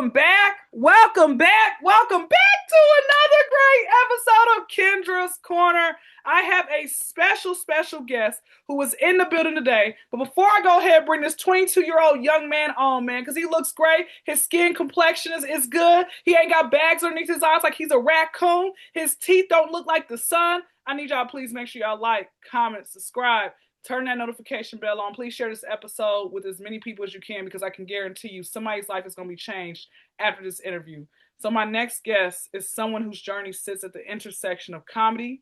Welcome back to another great episode of Kendra's Corner. I have a special guest who was in the building today. But before I go ahead and bring this 22-year-old young man on, man, because he looks great. His skin complexion is good. He ain't got bags underneath his eyes like he's a raccoon. His teeth don't look like the sun. I need y'all please make sure y'all like, comment, subscribe. Turn that notification bell on. Please share this episode with as many people as you can because I can guarantee you somebody's life is going to be changed after this interview. So my next guest is someone whose journey sits at the intersection of comedy,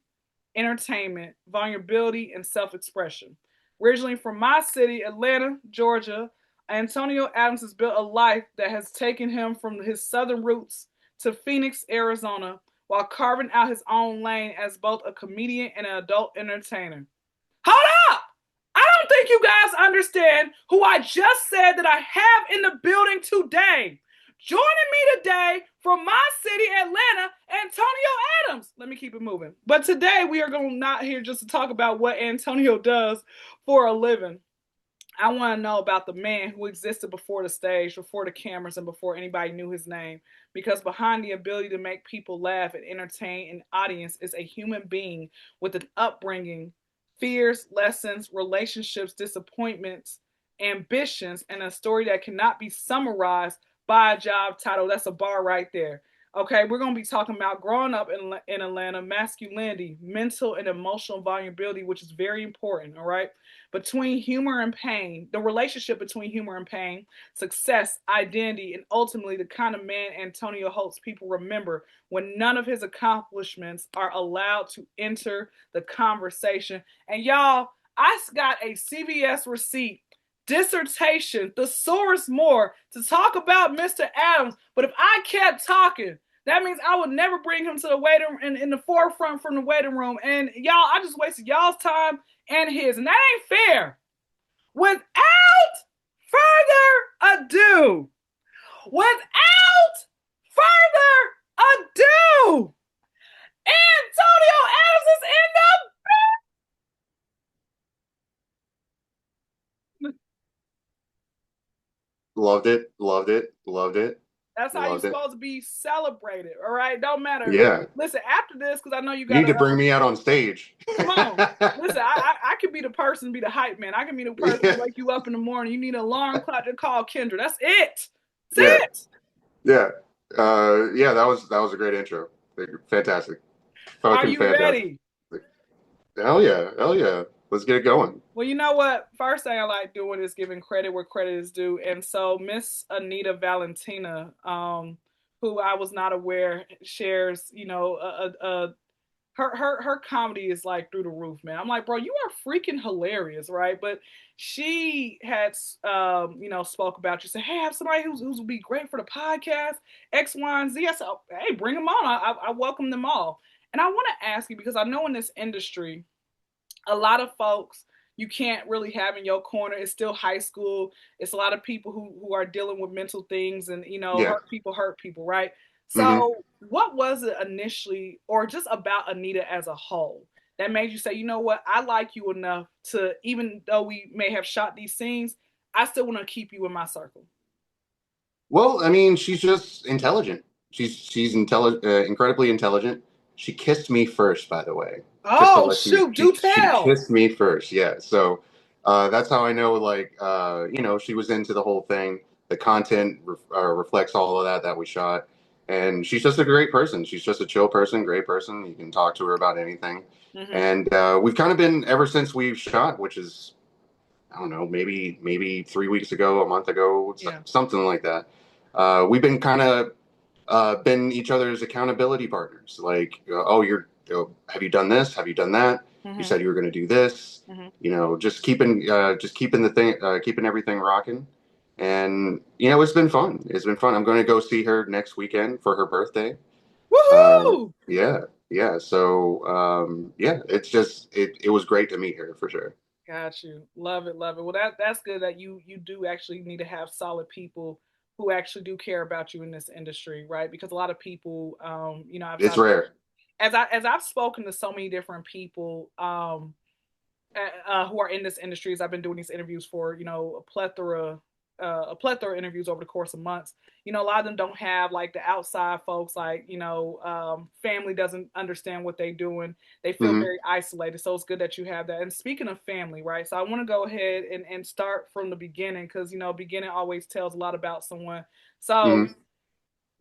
entertainment, vulnerability, and self-expression. Originally from my city, Atlanta, Georgia, Antonio Adams has built a life that has taken him from his southern roots to Phoenix, Arizona, while carving out his own lane as both a comedian and an adult entertainer. Hold up! I don't think you guys understand who I just said that I have in the building today. Joining me today from my city, Atlanta, Antonio Adams. Let me keep it moving. But today we are not here just to talk about what Antonio does for a living. I want to know about the man who existed before the stage, before the cameras, and before anybody knew his name. Because behind the ability to make people laugh and entertain an audience is a human being with an upbringing, fears, lessons, relationships, disappointments, ambitions, and a story that cannot be summarized by a job title. That's a bar right there. Okay, we're going to be talking about growing up in Atlanta, masculinity, mental and emotional vulnerability, which is very important, all right? Between humor and pain, the relationship between humor and pain, success, identity, and ultimately the kind of man Antonio hopes people remember when none of his accomplishments are allowed to enter the conversation. And y'all, I got a CVS receipt dissertation, thesaurus more, to talk about Mr. Adams. But if I kept talking, that means I would never bring him to the waiting in the forefront from the waiting room. And y'all, I just wasted y'all's time and his, and that ain't fair. Without further ado, Antonio Adams is in the. Loved it, loved it, loved it, That's how you're loved it. supposed to be celebrated, all right? Don't matter. Yeah. Listen, after this, because I know you You got need to to bring me out on stage. come on. Listen, I can be the person, be the hype man. I can be the person to Yeah. wake you up in the morning. You need an alarm clock to call Kendra. That's it. That's Yeah. it. Yeah. Yeah, that was a great intro. Fantastic. Are Fucking you fantastic. ready? Hell yeah. Hell yeah. Let's get it going. Well, you know what? First thing I like doing is giving credit where credit is due. And so Miss Anita Valentina, who I was not aware shares, her comedy is like through the roof, man. I'm like, bro, you are freaking hilarious, right? But she had, spoke about you, said, hey, I have somebody who's will be great for the podcast, X, Y, and Z. I said, oh, hey, bring them on. I welcome them all. And I want to ask you because I know in this industry, a lot of folks you can't really have in your corner. It's still high school. It's a lot of people who are dealing with mental things and Yeah. hurt people, right? Hmm. So what was it initially or just about Anita as a whole that made you say, you know what, I like you enough to, even though we may have shot these scenes, I still want to keep you in my circle? Well, I mean, she's just intelligent. She's incredibly intelligent. She kissed me first, by the way. Just to Oh let you, shoot, do she tell. kissed me first. Yeah. So that's how I know. Like, she was into the whole thing. The content reflects all of that we shot, and she's just a great person. She's just a chill person, great person. You can talk to her about anything, Mm-hmm. and we've kind of been ever since we've shot, which is I don't know, maybe 3 weeks ago, a month ago, Yeah. something like that. We've been kind of been each other's accountability partners. Like, oh, have you done this? Have you done that? You Mm-hmm. said you were going to do this. Mm-hmm. Just keeping the thing, keeping everything rocking. And it's been fun. It's been fun. I'm going to go see her next weekend for her birthday. Woohoo! Yeah, yeah. So yeah, it was great to meet her for sure. Got you. Love it, love it. Well, that's good that you do actually need to have solid people who actually do care about you in this industry, right? Because a lot of people, It's rare. as I've spoken to so many different people, who are in this industry, as I've been doing these interviews for a plethora. a plethora of interviews over the course of months. A lot of them don't have like the outside folks, like family doesn't understand what they're doing. They feel Mm-hmm. very isolated. So it's good that you have that. And speaking of family, right? So I want to go ahead and start from the beginning because beginning always tells a lot about someone. So Mm-hmm.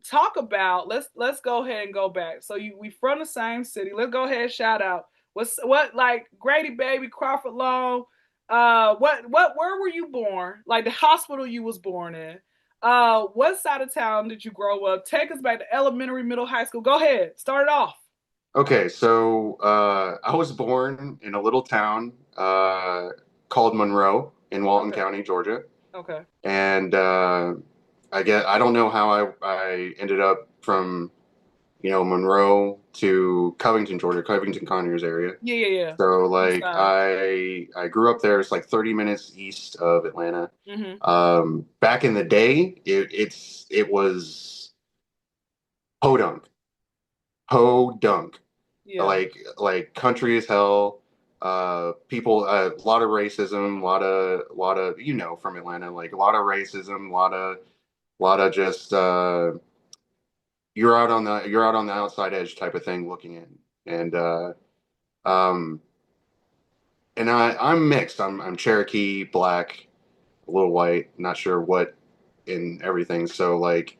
talk about let's go ahead and go back. So we from the same city. Let's go ahead and shout out. What like Grady Baby, Crawford Long, what where were you born? Like the hospital you was born in. What side of town did you grow up? Take us back to elementary, middle, high school. Go ahead. Start it off. Okay, so I was born in a little town called Monroe in Walton Okay. County, Georgia, Okay. and I don't know how I ended up from Monroe to Covington, Georgia, Covington Conyers area. Yeah, yeah, yeah. So East like side. I grew up there. It's like 30 minutes east of Atlanta. Mm-hmm. Back in the day, it was podunk, podunk, Yeah. like country as hell. People, a lot of racism, a lot of from Atlanta, like a lot of racism, a lot of just you're out on the outside edge type of thing looking in, and um, and I'm mixed. I'm Cherokee, black, a little white, not sure what in everything. So like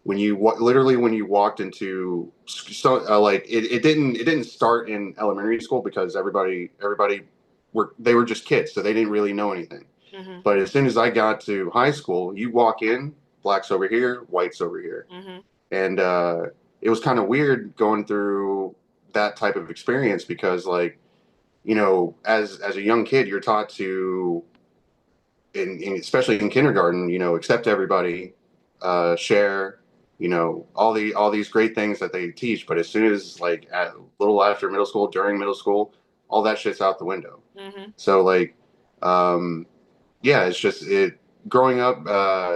literally when you walked into like it didn't start in elementary school because everybody they were just kids, so they didn't really know anything. Mm-hmm. But as soon as I got to high school, you walk in, blacks over here, whites over here, Mm-hmm. and it was kind of weird going through that type of experience because like as a young kid, you're taught to especially in kindergarten, accept everybody, share, all these great things that they teach. But as soon as like a little after middle school, during middle school, all that shit's out the window. Mm-hmm. So like, um, yeah, it's just it growing up,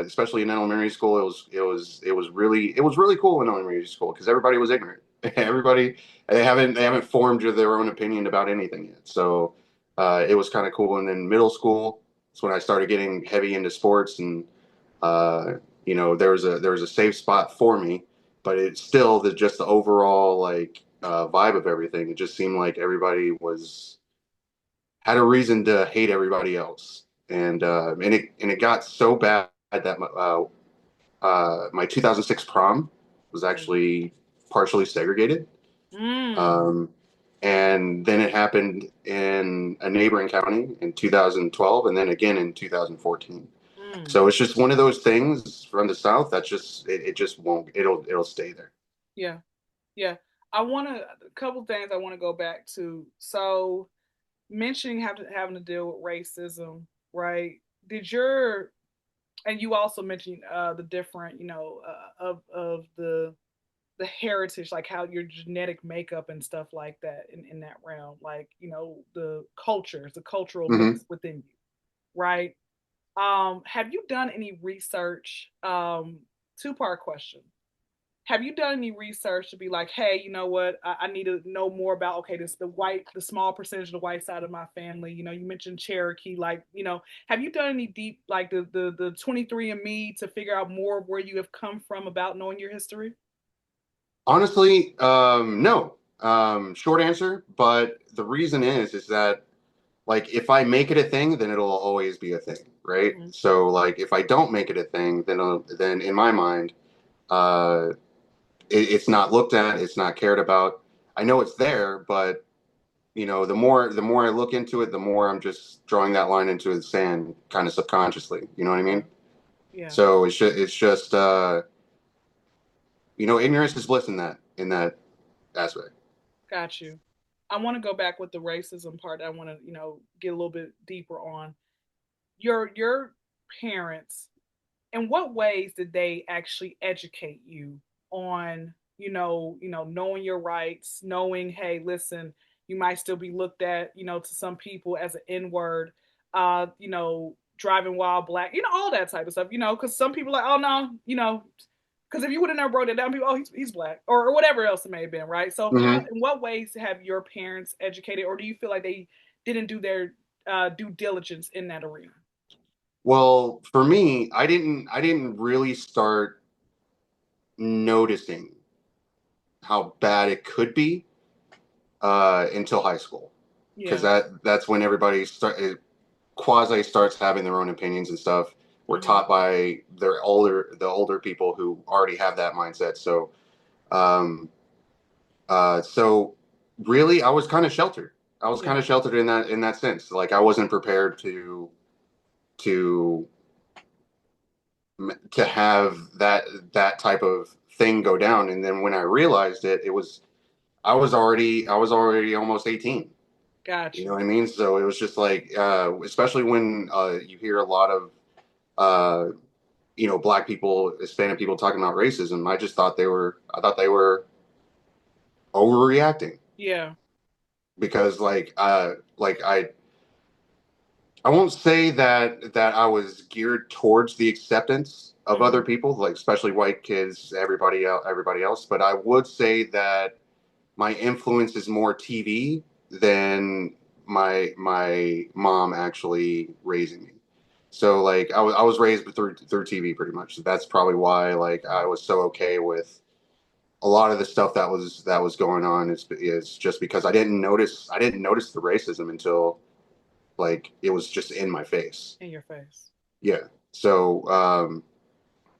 especially in elementary school. It was really cool in elementary school because everybody was ignorant. Everybody they haven't formed their own opinion about anything yet. So it was kind of cool. And then middle school, that's when I started getting heavy into sports, and uh, there was a safe spot for me, but it's still just the overall like vibe of everything. It just seemed like everybody was had a reason to hate everybody else, and it got so bad that my 2006 prom was actually partially segregated. Mm. Um, and then it happened in a neighboring county in 2012, and then again in 2014. Mm. So it's just one of those things from the South that's just it just won't it'll stay there. Yeah. Yeah. I want to a couple things I want to go back to. So mentioning having to deal with racism, right? Did your and you also mentioned the different, of the heritage, like how your genetic makeup and stuff like that in that realm, like the cultures, the cultural Hmm. mix within you, right? Have you done any research? Two-part question. Have you done any research to be like, hey, you know what? I need to know more about, okay, the small percentage of the white side of my family. You mentioned Cherokee, like, have you done any deep, like the 23andMe to figure out more of where you have come from about knowing your history? Honestly, no. Short answer, but the reason is that like if I make it a thing, then it'll always be a thing, right? Mm-hmm. So like if I don't make it a thing, then in my mind, uh, it's not looked at, it's not cared about. I know it's there, but the more I look into it, the more I'm just drawing that line into the sand, kind of subconsciously. You know what I Yeah. mean? Yeah. So it's just ignorance is bliss in that aspect. Got you. I want to go back with the racism part. I want to, get a little bit deeper on your parents. In what ways did they actually educate you on, knowing your rights, knowing, hey, listen, you might still be looked at, to some people as an N word, driving while black, all that type of stuff, because some people are like, oh no, because if you would have never wrote it down, people, oh, he's black, or whatever else it may have been, right? So, Hmm. in what ways have your parents educated, or do you feel like they didn't do their due diligence in that arena? Well, for me, I didn't really start noticing how bad it could be until high school, because Yeah. that's when everybody quasi starts having their own opinions and stuff. We're Hmm. taught by the older people who already have that mindset. Um, so really, I was kind of sheltered. I was kind Yeah. of sheltered in that sense. Like I wasn't prepared to to have that type of thing go down. And then when I realized it, it was I was already almost 18. You Gotcha. know what I mean? So it was just like, especially when you hear a lot of, uh, black people, Hispanic people talking about racism. I thought they were overreacting Yeah. because, like I won't say that I was geared towards the acceptance of other Hmm. people, like especially white kids, everybody else. But I would say that my influence is more TV than my mom actually raising me. So like I was raised through TV pretty much. That's probably why like I was so okay with a lot of the stuff that was going on is just because I didn't notice the racism until like it was just in my face. In your face. Yeah. So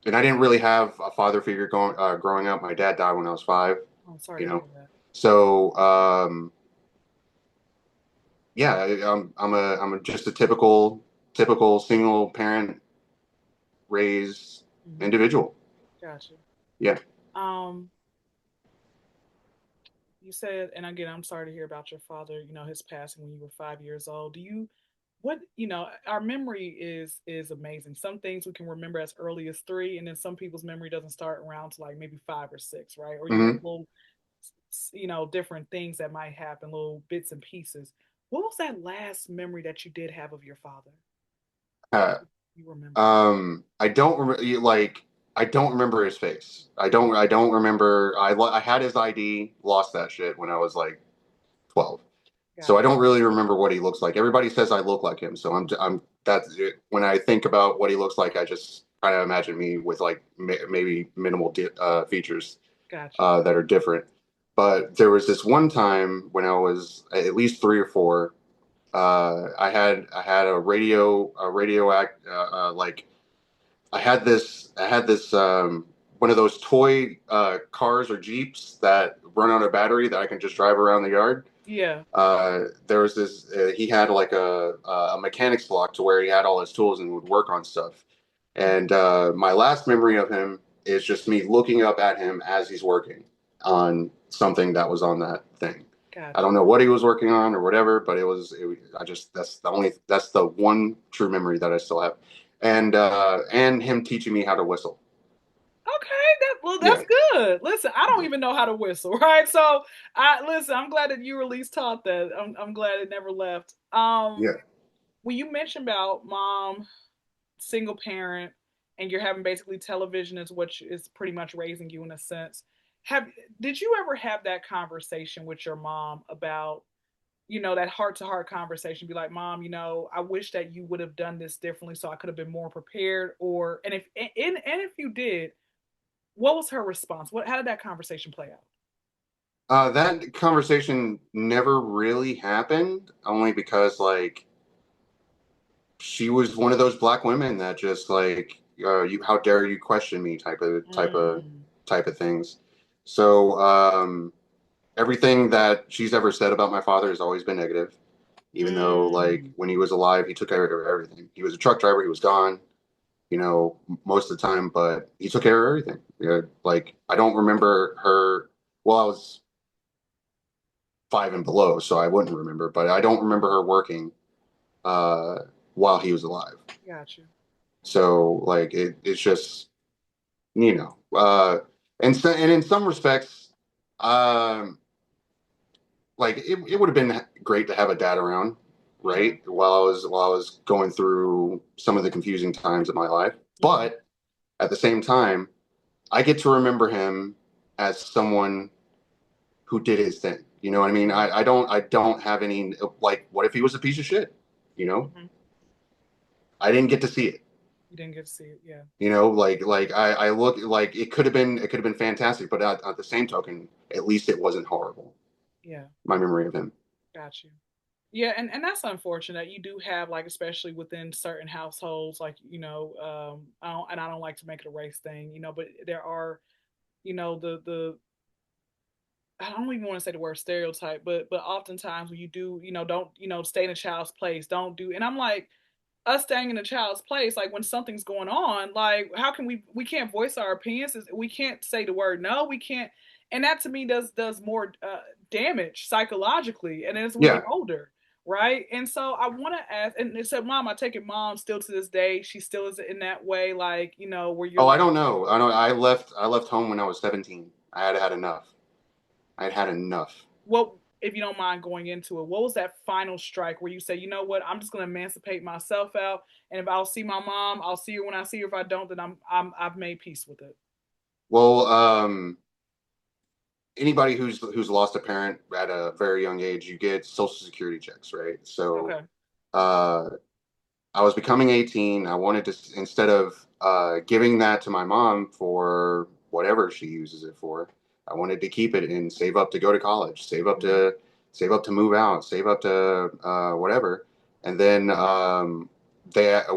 and I didn't really have a father figure growing up. My dad died when I was 5, I'm sorry you to hear know. that. So yeah, just a typical single parent raised Hmm. individual. Gotcha. Yeah. Um, you said, and again, I'm sorry to hear about your father, his passing when you were 5 years old. Our memory is amazing. Some things we can remember as early as 3, and then some people's memory doesn't start around to like maybe 5 or 6, right? Or you have Hmm. little, different things that might happen, little bits and pieces. What was that last memory that you did have of your father? Uh, You remember? I don't like I don't remember his face. I don't remember. I had his ID, lost that shit when I was like 12. So I Gotcha. don't really remember what he looks like. Everybody says I look like him, so I'm that's it. When I think about what he looks like, I just kind of imagine me with like maybe minimal features Gotcha. that are different. But there was this one time when I was at least 3 or 4. I had a radio act like I had this one of those toy cars or jeeps that run on a battery that I can just drive around the yard. Yeah. There was this he had like a mechanics block to where he had all his tools and would work on stuff. And my last memory of him is just me looking up at him as he's working on something that was on that thing. I Gotcha. don't know what he was working on or whatever, but I just that's the one true memory that I still have. And him teaching me how to whistle. Okay, that's Yeah. good. Listen, I don't even know how to whistle, right? So I'm glad that you at least taught that. I'm glad it never left. Yeah. When you mentioned about mom, single parent, and you're having basically television is what is pretty much raising you in a sense. Have did you ever have that conversation with your mom about that heart to heart conversation? Be like, mom, I wish that you would have done this differently so I could have been more prepared. Or and if you did, what was her response? How did that conversation play out? That conversation never really happened, only because like she was one of those black women that just like you how dare you question me Mm, type of things. So everything that she's ever said about my father has always been negative, even though like mm. when he was alive he took care of everything. He was a truck driver, he was gone, most of the time, but he took care of everything. Yeah, like I don't remember her. Well, I was 5 and below, so I wouldn't remember, but I don't remember her working uh while he was alive. Got you. So like it's just you know and in some respects, um, like it would have been great to have a dad around, Yeah. right? While I was going through some of the confusing times of my life, Hmm. but at the same time, I get to remember him as someone who did his thing. You know what I mean? Yeah. I don't have any like what if he was a piece of shit? You know? Hmm. I didn't get to see it. You didn't get to see it. Yeah. You know, I look like it could have been fantastic, but at the same token, at least it wasn't horrible. Yeah. My memory of him. Got you. Yeah, and that's unfortunate. You do have like, especially within certain households, like I don't like to make it a race thing, but there are, the I don't even want to say the word stereotype, but oftentimes when you do, don't stay in a child's place, don't do, and I'm like, us staying in a child's place, like when something's going on, like how can we can't voice our opinions, we can't say the word no, we can't, and that to me does more damage psychologically, and it's when you're Yeah. older, right? And so I want to ask, and it said, Mom, I take it, Mom, still to this day, she still is in that way, like where you're Oh, I like, don't know. I don't. I left home when I was 17. I had had enough. I had had enough. what, if you don't mind going into it, what was that final strike where you say, you know what, I'm just going to emancipate myself out, and if I'll see my mom, I'll see her when I see her. If I don't, then I've made peace with it. Well, anybody who's lost a parent at a very young age, you get Social Security checks, right? So, Okay. uh, I was becoming 18. I wanted to, instead of giving that to my mom for whatever she uses it for, I wanted to keep it and save up to go to college, Mm-hmm. save up to move out, save up to whatever. And then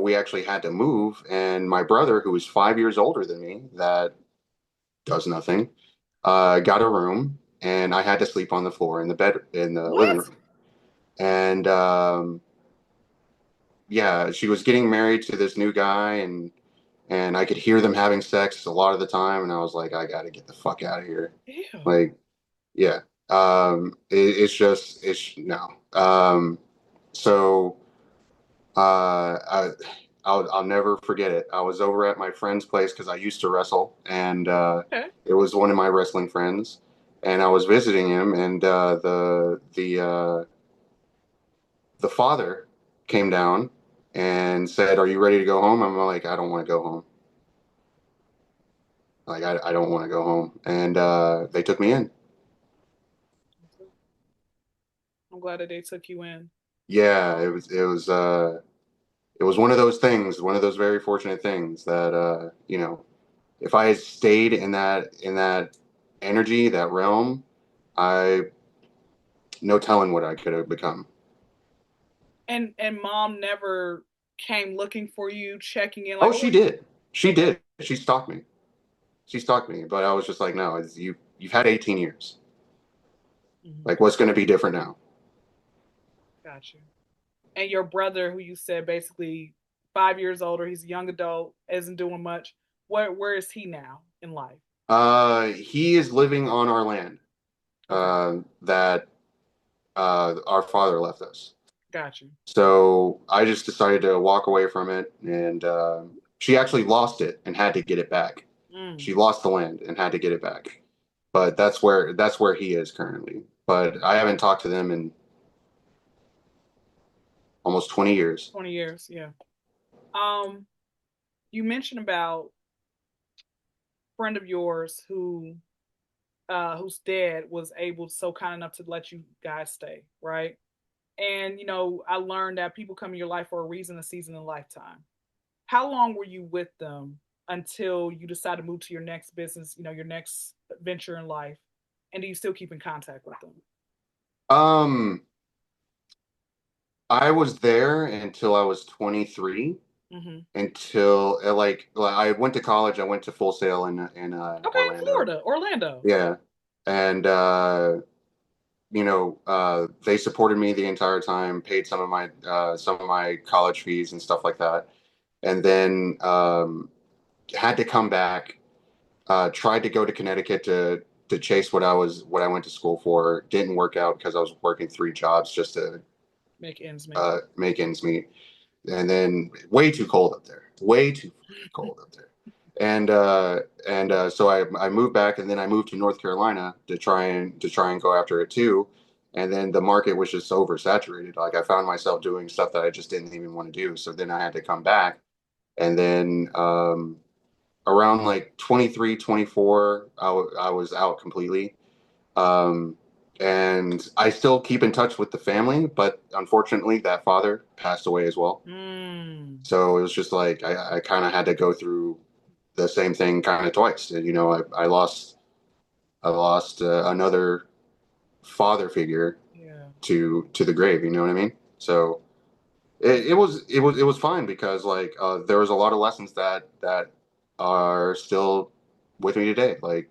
we actually had to move, and my brother, who was 5 years older than me, that does nothing, got a room, and I had to sleep on the floor in the bed in the living What? room. And yeah, she was getting married to this new guy, and I could hear them having sex a lot of the time, and I was like, I got to get the fuck out of here. Ew. Like, yeah, it's just it's no. So I'll never forget it. I was over at my friend's place because I used to wrestle, and Okay. it was one of my wrestling friends, and I was visiting him, and the father came down and said, "Are you ready to go home?" I'm like, "I don't want to go home. Like, I don't want to go home." And they took me in. I'm glad that they took you in. Yeah, it was one of those things, one of those very fortunate things that if I had stayed in that energy, that realm, I no telling what I could have become. And mom never came looking for you, checking in, like, Oh, oh, she did. She okay. did. She stalked me. She stalked me, but I was just like, no, you've had 18 years. Hmm. Like, what's going to be different now? Got you. And your brother, who you said basically 5 years older, he's a young adult, isn't doing much. Where is he now in life? He is living on our land Okay. that our father left us. Got you. So I just decided to walk away from it, and she actually lost it and had to get it back. Mm. She lost the land and had to get it back. But that's where he is currently. But I haven't talked to them in almost 20 years. 20 years, yeah. Um, you mentioned about a friend of yours whose dad was able, so kind enough to let you guys stay, right? And I learned that people come in your life for a reason, a season, and a lifetime. How long were you with them until you decide to move to your next business, your next venture in life? And do you still keep in contact with them? Um, I was there until I was 23. Hmm. Until like I went to college. I went to Full Sail in Okay, in Orlando. Florida, Orlando. Yeah, and they supported me the entire time, paid some of my college fees and stuff like that, and then had to come back. Tried to go to Connecticut to chase what I went to school for. Didn't work out because I was working three jobs just to Make ends meet. make ends meet, and then way too cold up there. Way too cold up there. So I moved back, and then I moved to North Carolina to try and go after it too. And then the market was just oversaturated. Like I found myself doing stuff that I just didn't even want to do. So then I had to come back. And then around like 23, 24, I was out completely. Um, and I still keep in touch with the family, but unfortunately, that father passed away as well. Mm. So it was just like I kind of had to go through the same thing kind of twice. You know, I lost another father figure Yeah. to the grave. You know what I mean? So it was fine because like there was a lot of lessons that are still with me today. Like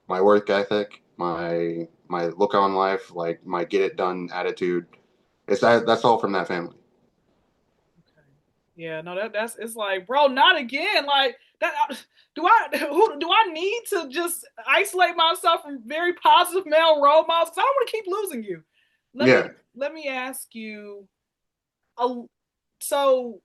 my work ethic, my look on life, like my get it done attitude. That's all from that family. Okay. Yeah, no, that's it's like, bro, not again. Like that. Do I need to just isolate myself from very positive male role models? Because I don't want to keep losing you. Let me Yeah, let me ask you. A, so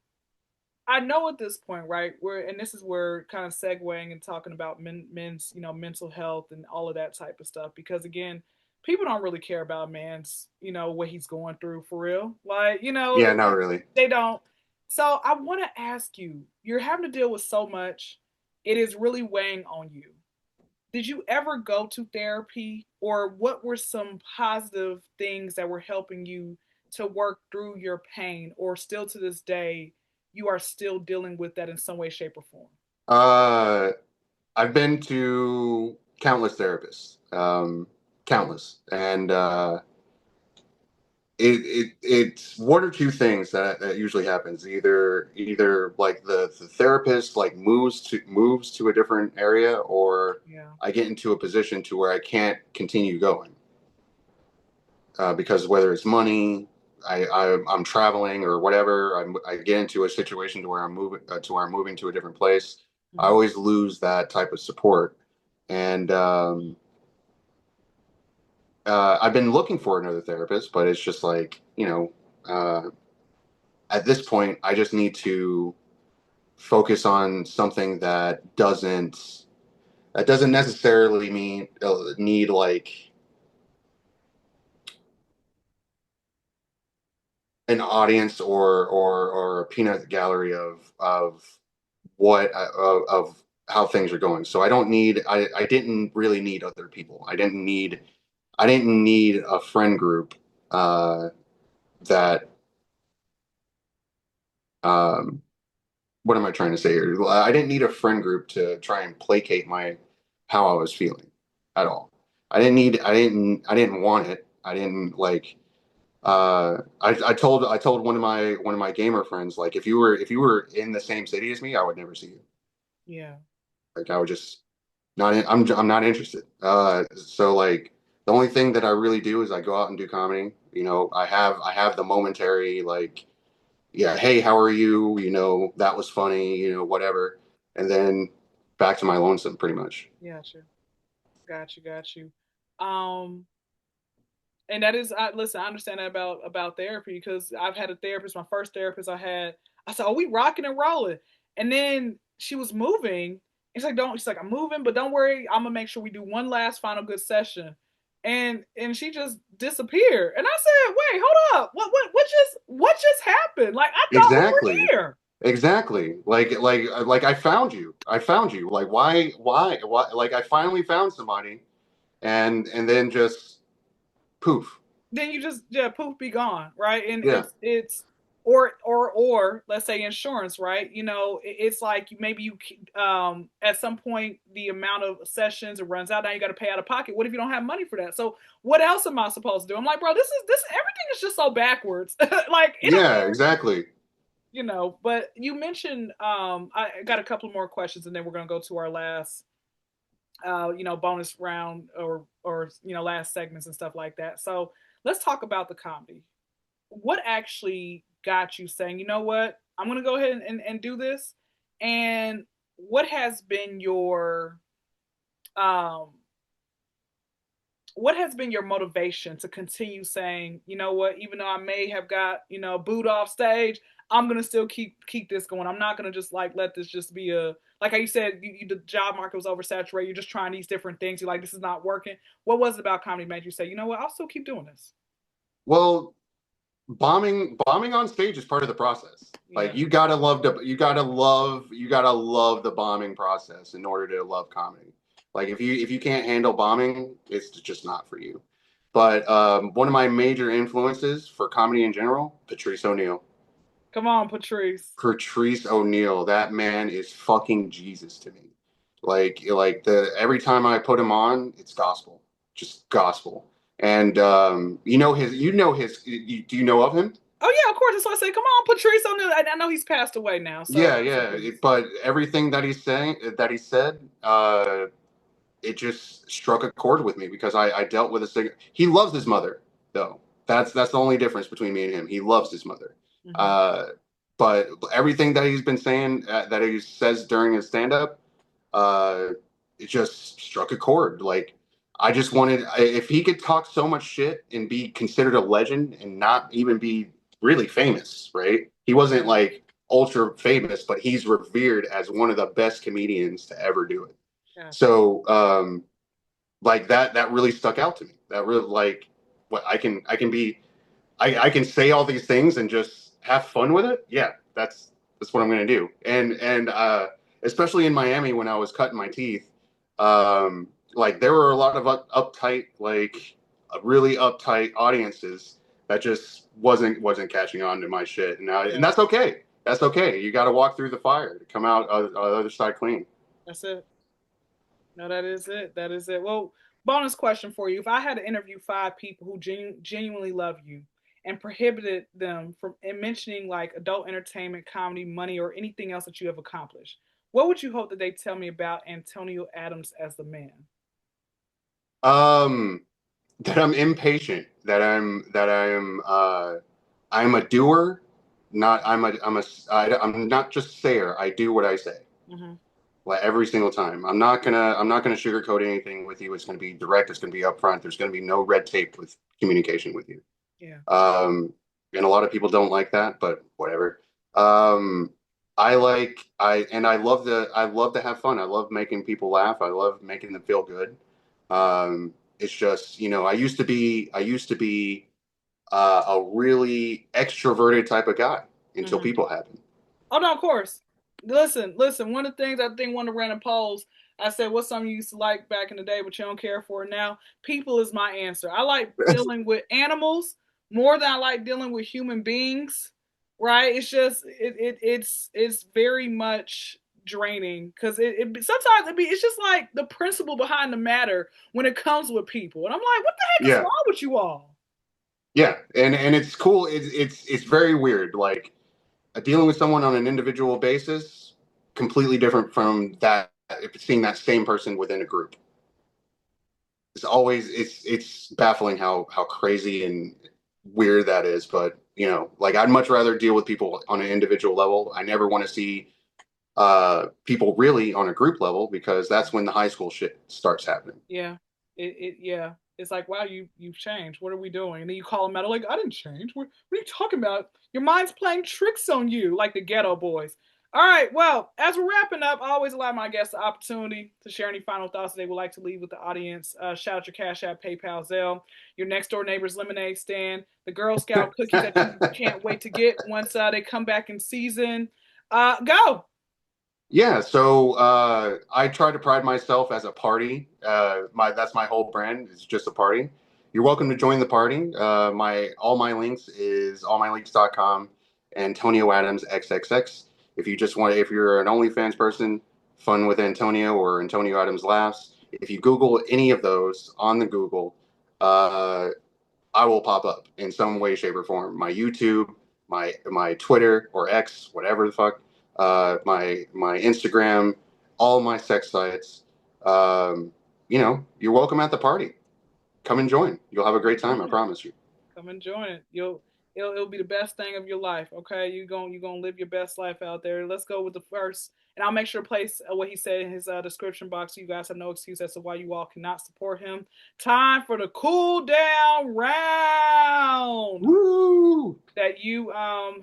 I know at this point, right? And this is where kind of segueing and talking about men's, mental health and all of that type of stuff. Because again, people don't really care about man's, what he's going through for real. Like, yeah, not really. they don't. So I want to ask you, you're having to deal with so much. It is really weighing on you. Did you ever go to therapy, or what were some positive things that were helping you to work through your pain, or still to this day you are still dealing with that in some way, shape, or form? Uh, I've been to countless therapists, countless, and it's one or two things that usually happens. Either like the therapist like moves to a different area, or Yeah. I get into a position to where I can't continue going because whether it's money, I'm traveling or whatever, I get into a situation to where I'm moving to a different place. I Mm-hmm. always lose that type of support, and I've been looking for another therapist, but it's just like at this point, I just need to focus on something that doesn't necessarily mean need like an audience or a peanut gallery of what of how things are going. So I didn't really need other people. I didn't need a friend group uh, that what am I trying to say here? I didn't need a friend group to try and placate my how I was feeling at all. I didn't want it. I didn't like I told one of my gamer friends, like if you were in the same city as me, I would never see you. Yeah. Like I would just not I'm not interested. So like the only thing that I really do is I go out and do comedy. I have the momentary like, yeah, hey, how are you? That was funny, whatever. And then back to my lonesome pretty much. Yeah, sure. Got you. Um, and that is, listen, I understand that about therapy, because I've had a therapist. My first therapist I had, I said, "Oh, we rocking and rolling," and then she was moving. She's like, "Don't." She's like, "I'm moving, but don't worry. I'm gonna make sure we do one last final good session." And she just disappeared. And I said, "Wait, hold up. What just happened? Like, I thought we Exactly. were here." Exactly. Like I found you. I found you. Like why like I finally found somebody and then just poof. Then you just, yeah, poof, be gone, right? And Yeah. it's or let's say insurance, right? It's like maybe you at some point the amount of sessions it runs out. Now you got to pay out of pocket. What if you don't have money for that? So what else am I supposed to do? I'm like, bro, this everything is just so backwards. Like, it don't, Yeah, exactly. but you mentioned, I got a couple more questions and then we're gonna go to our last bonus round, or last segments and stuff like that. So let's talk about the comedy. What actually got you saying, you know what, I'm gonna go ahead and do this? And what has been your um what has been your motivation to continue saying, you know what, even though I may have got, booed off stage, I'm gonna still keep this going. I'm not gonna just like let this just be a, like how you said, the job market was oversaturated. You're just trying these different things. You're like, this is not working. What was it about comedy made you say, you know what, I'll still keep doing this? Well, bombing on stage is part of the process. Like Yeah. you gotta love the bombing process in order to love comedy. Like if you can't handle bombing, it's just not for you. But one of my major influences for comedy in general, Patrice O'Neill. Come on, Patrice. Patrice O'Neill, that man is fucking Jesus to me. Like the every time I put him on, it's gospel, just gospel. And do you know of him? Oh yeah, of course. That's why I say, come on, Patrice O'Neill. I know he's passed away now, so Yeah, rest in yeah. peace. But everything that he said, it just struck a chord with me because I dealt with a he loves his mother though. That's the only difference between me and him. He loves his mother. Mm-hmm. Uh, but everything that he's been saying that he says during his stand up, uh, it just struck a chord. Like I just wanted if he could talk so much shit and be considered a legend and not even be really famous, right? He wasn't Yeah, like ultra famous, but he's revered as one of the best comedians to ever do it. gotcha. So like that really stuck out to me. That really like what I can say all these things and just have fun with it. Yeah, that's what I'm gonna do. And especially in Miami when I was cutting my teeth, like there were a lot of uptight, like really uptight audiences that just wasn't catching on to my shit. And Yeah, that's okay. That's okay. You got to walk through the fire to come out on the other side clean. that's it. No, that is it. That is it. Well, bonus question for you: if I had to interview five people who genuinely love you and prohibited them from mentioning like adult entertainment, comedy, money, or anything else that you have accomplished, what would you hope that they tell me about Antonio Adams as the man? Um, that I'm impatient. I'm a doer. Not I'm not just sayer. I do what I say. Mm-hmm. Like every single time. I'm not gonna sugarcoat anything with you. It's gonna be direct. It's gonna be upfront. There's gonna be no red tape with communication with you. Yeah. And a lot of people don't like that, but whatever. Um, I love to have fun. I love making people laugh. I love making them feel good. It's just, I used to be a really extroverted type of guy until Mm-hmm. people happened. Oh no, of course. Listen. One of the things I think one of the random polls I said, "What's something you used to like back in the day, but you don't care for it now?" People is my answer. I like dealing with animals more than I like dealing with human beings. Right? It's just it's very much draining because it sometimes it's just like the principle behind the matter when it comes with people, and I'm like, what the heck is Yeah, wrong with you all? yeah, and it's cool. It's very weird. Like dealing with someone on an individual basis, completely different from that. Seeing that same person within a group, it's baffling how crazy and weird that is. But like I'd much rather deal with people on an individual level. I never want to see people really on a group level because that's when the high school shit starts happening. Yeah. Yeah. It's like, wow, you've changed. What are we doing? And then you call them out like, I didn't change. What are you talking about? Your mind's playing tricks on you, like the ghetto boys. All right, well, as we're wrapping up, I always allow my guests the opportunity to share any final thoughts they would like to leave with the audience. Shout out your Cash App, PayPal, Zelle, your next door neighbor's lemonade stand, the Girl Scout cookies that you can't wait to get once they come back in season. Go. Yeah, so I try to pride myself as a party. My That's my whole brand. It's just a party. You're welcome to join the party. My all my links is allmylinks.com. Antonio Adams XXX. If you're an OnlyFans person, fun with Antonio or Antonio Adams laughs. If you Google any of those on the Google, uh, I will pop up in some way, shape, or form. My YouTube, my Twitter or X, whatever the fuck, my Instagram, all my sex sites. You're welcome at the party. Come and join. You'll have a great time. I Join it. promise you. Come and join it. It'll be the best thing of your life. Okay, you gonna live your best life out there. Let's go with the first, and I'll make sure to place what he said in his description box. So you guys have no excuse as to why you all cannot support him. Time for the cool down round Woo! that you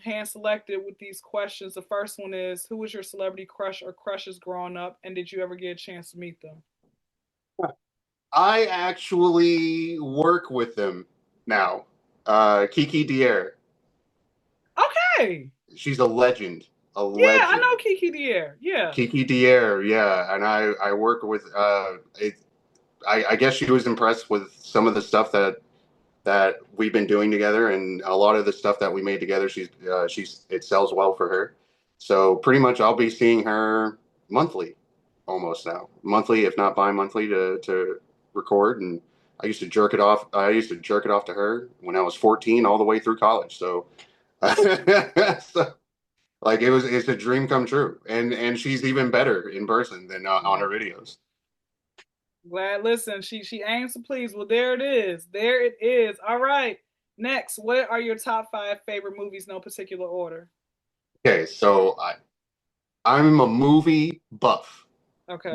hand selected with these questions. The first one is, who was your celebrity crush or crushes growing up, and did you ever get a chance to meet them? I actually work with them now. Kiki Dier. Okay. She's a legend. A Yeah, I know legend. Kiki Dier. Yeah. Kiki Dier, yeah, and I work with I guess she was impressed with some of the stuff that that we've been doing together, and a lot of the stuff that we made together, she's it sells well for her. So pretty much, I'll be seeing her monthly, almost now, monthly if not bi-monthly to record. And I used to jerk it off. I used to jerk it off to her when I was 14, all the way through college. So, so like it's a dream come true, and she's even better in person than on her videos. Glad. Listen, she aims to please. Well, there it is. There it is. All right. Next, what are your top 5 favorite movies? No particular order. Okay, so I'm a Okay.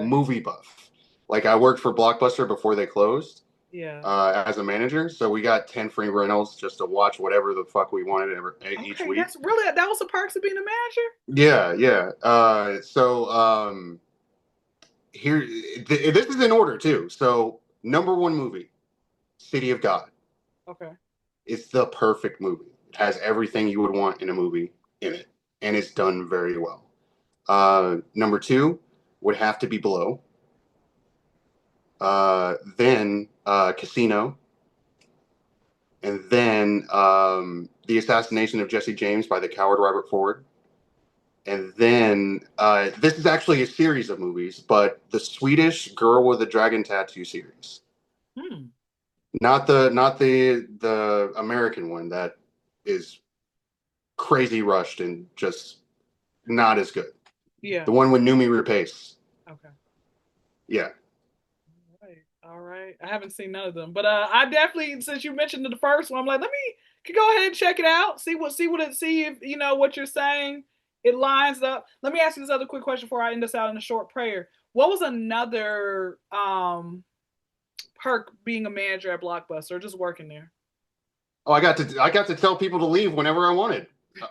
movie buff. Like I worked for Blockbuster before they closed Yeah. as a manager, so we got 10 free rentals just to watch whatever the fuck we wanted each Okay, week. that's really that was the perks of being a manager. Yeah, yeah. Here, this is in order too. So number one movie, City of God. Okay. It's the perfect movie. It has everything you would want in a movie in it, and it's done very well. Number two would have to be Below. Then Casino, and then The Assassination of Jesse James by the coward Robert Ford. And then this is actually a series of movies, but the Swedish Girl with a Dragon Tattoo series, Hmm. not the American one that is crazy rushed and just not as good. Yeah. The one with Numi Rapace. Okay. Yeah. All right. All right. I haven't seen none of them, but I definitely, since you mentioned the first one, I'm like, let me could go ahead and check it out. See if what you're saying it lines up. Let me ask you this other quick question before I end this out in a short prayer. What was another perk being a manager at Blockbuster or just working there? Oh, I got to tell people to leave whenever I wanted.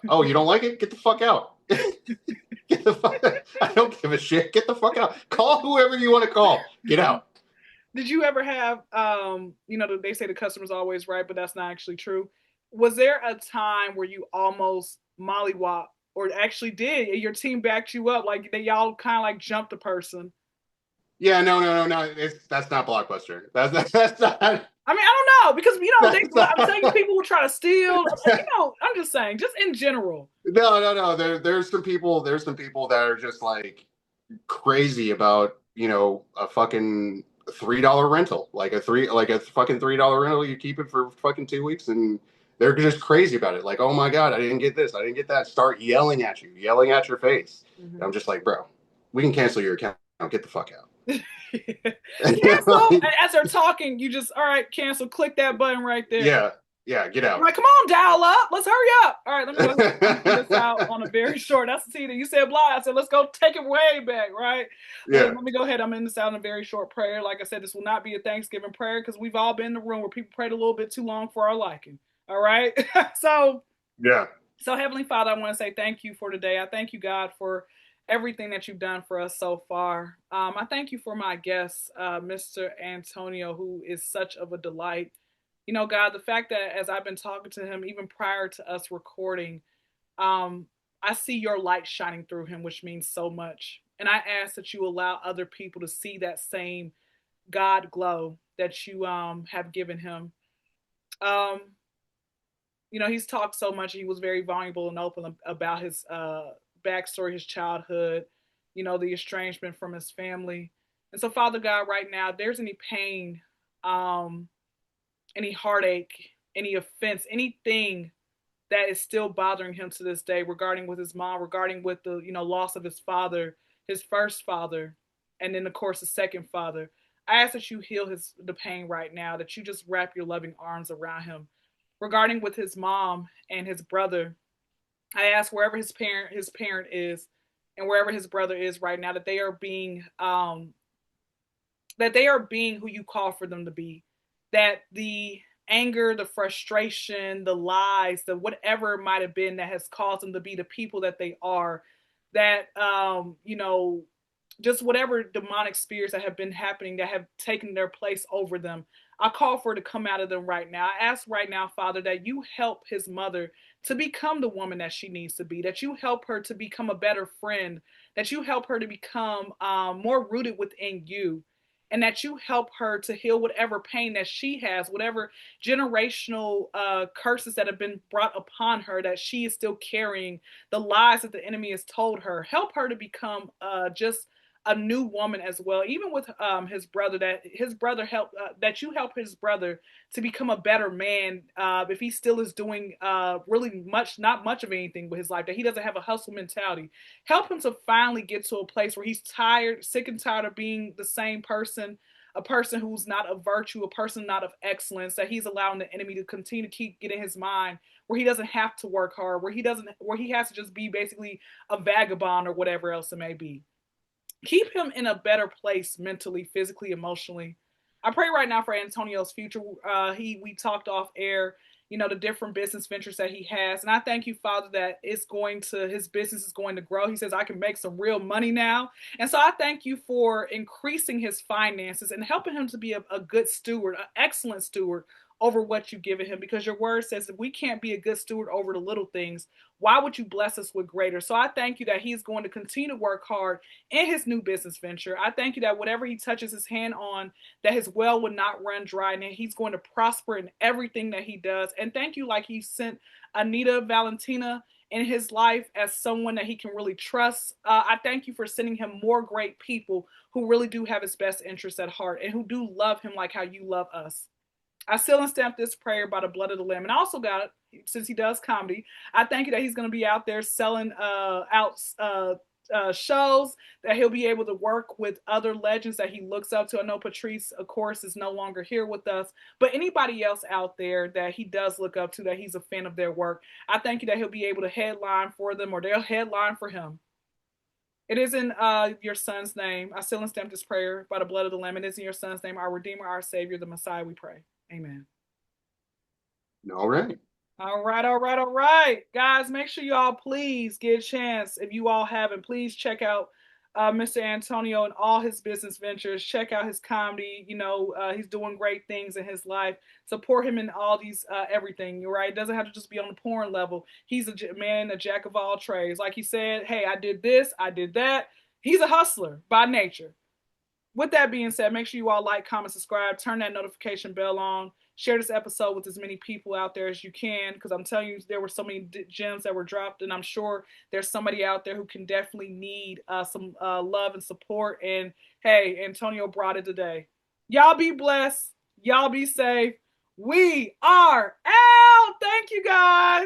Oh, you don't like it? Get the fuck out. Get the fuck. I don't give a shit. Get the fuck out. Call whoever you want to call. Get out. Did you ever have they say the customer's always right, but that's not actually true. Was there a time where you almost mollywop or actually did your team backed you up like they y'all kind of like jumped the person? Yeah, no. That's not Blockbuster. That's not. I mean, I don't know because That's I'm saying not. people will try to steal. I'm just saying, just in general. No. There's some people. There's some people that are just like crazy about a fucking $3 rental, like a fucking $3 rental. You keep it for fucking 2 weeks, and they're just crazy about it. Like, oh my god, I didn't get this, I didn't get that. Start yelling at you, yelling at your face. And I'm Mm-hmm. just like, bro, we can cancel your account. Get the fuck out. Cancel. As they're talking, you just all right. Cancel. Click that button right there. Yeah, yeah, get I'm out. like, come on, dial up. Let's hurry up. All right, let me go ahead and end this out on a very short. That's the Tina. You said blah. I said, let's go take it way back, right? Yeah, Let me go ahead. I'm in this out in a very short prayer. Like I said, this will not be a Thanksgiving prayer because we've all been in the room where people prayed a little bit too long for our liking. All right. so yeah. so, Heavenly Father, I want to say thank you for today. I thank you, God, for everything that you've done for us so far. I thank you for my guest, Mr. Antonio, who is such of a delight. God, the fact that as I've been talking to him, even prior to us recording, I see your light shining through him, which means so much. And I ask that you allow other people to see that same God glow that you have given him. Um, he's talked so much. He was very vulnerable and open about his backstory, his childhood, the estrangement from his family. And so, Father God, right now, if there's any pain, any heartache, any offense, anything that is still bothering him to this day regarding with his mom, regarding with the, loss of his father, his first father, and then of course the second father. I ask that you heal the pain right now, that you just wrap your loving arms around him. Regarding with his mom and his brother, I ask wherever his parent is and wherever his brother is right now, that they are being who you call for them to be. That the anger, the frustration, the lies, the whatever it might have been that has caused them to be the people that they are, that just whatever demonic spirits that have been happening that have taken their place over them. I call for it to come out of them right now. I ask right now, Father, that you help his mother to become the woman that she needs to be, that you help her to become a better friend, that you help her to become more rooted within you. and that you help her to heal whatever pain that she has, whatever generational curses that have been brought upon her, that she is still carrying, the lies that the enemy has told her. Help her to become just a new woman as well. Even with his brother, that his brother help that you help his brother to become a better man. If he still is doing really much, not much of anything with his life, that he doesn't have a hustle mentality. Help him to finally get to a place where he's tired, sick and tired of being the same person, a person who's not of virtue, a person not of excellence, that he's allowing the enemy to continue to keep getting his mind where he doesn't have to work hard, where he has to just be basically a vagabond or whatever else it may be. Keep him in a better place mentally, physically, emotionally. I pray right now for Antonio's future. We talked off air, the different business ventures that he has, and I thank you, Father, that his business is going to grow. He says I can make some real money now, and so I thank you for increasing his finances and helping him to be a good steward, an excellent steward over what you've given him, because your word says if we can't be a good steward over the little things, why would you bless us with greater? So I thank you that he's going to continue to work hard in his new business venture. I thank you that whatever he touches his hand on, that his well would not run dry, and he's going to prosper in everything that he does. And thank you, like he sent Anita, Valentina in his life as someone that he can really trust. I thank you for sending him more great people who really do have his best interests at heart and who do love him like how you love us. I seal and stamp this prayer by the blood of the Lamb. And I also got it, since he does comedy, I thank you that he's going to be out there selling shows, that he'll be able to work with other legends that he looks up to. I know Patrice, of course, is no longer here with us, but anybody else out there that he does look up to, that he's a fan of their work, I thank you that he'll be able to headline for them, or they'll headline for him. It is in your son's name. I seal and stamp this prayer by the blood of the Lamb. It is in your son's name, our Redeemer, our Savior, the Messiah, we pray. Amen. All right. All right, all right, all right. Guys, make sure y'all please get a chance. If you all haven't, please check out Mr. Antonio and all his business ventures. Check out his comedy. He's doing great things in his life. Support him in all these, everything, right? It doesn't have to just be on the porn level. He's a man, a jack of all trades. Like he said, hey, I did this, I did that. He's a hustler by nature. With that being said, make sure you all like, comment, subscribe, turn that notification bell on, share this episode with as many people out there as you can, because I'm telling you, there were so many gems that were dropped, and I'm sure there's somebody out there who can definitely need some love and support. And hey, Antonio brought it today. Y'all be blessed. Y'all be safe. We are out. Thank you, guys.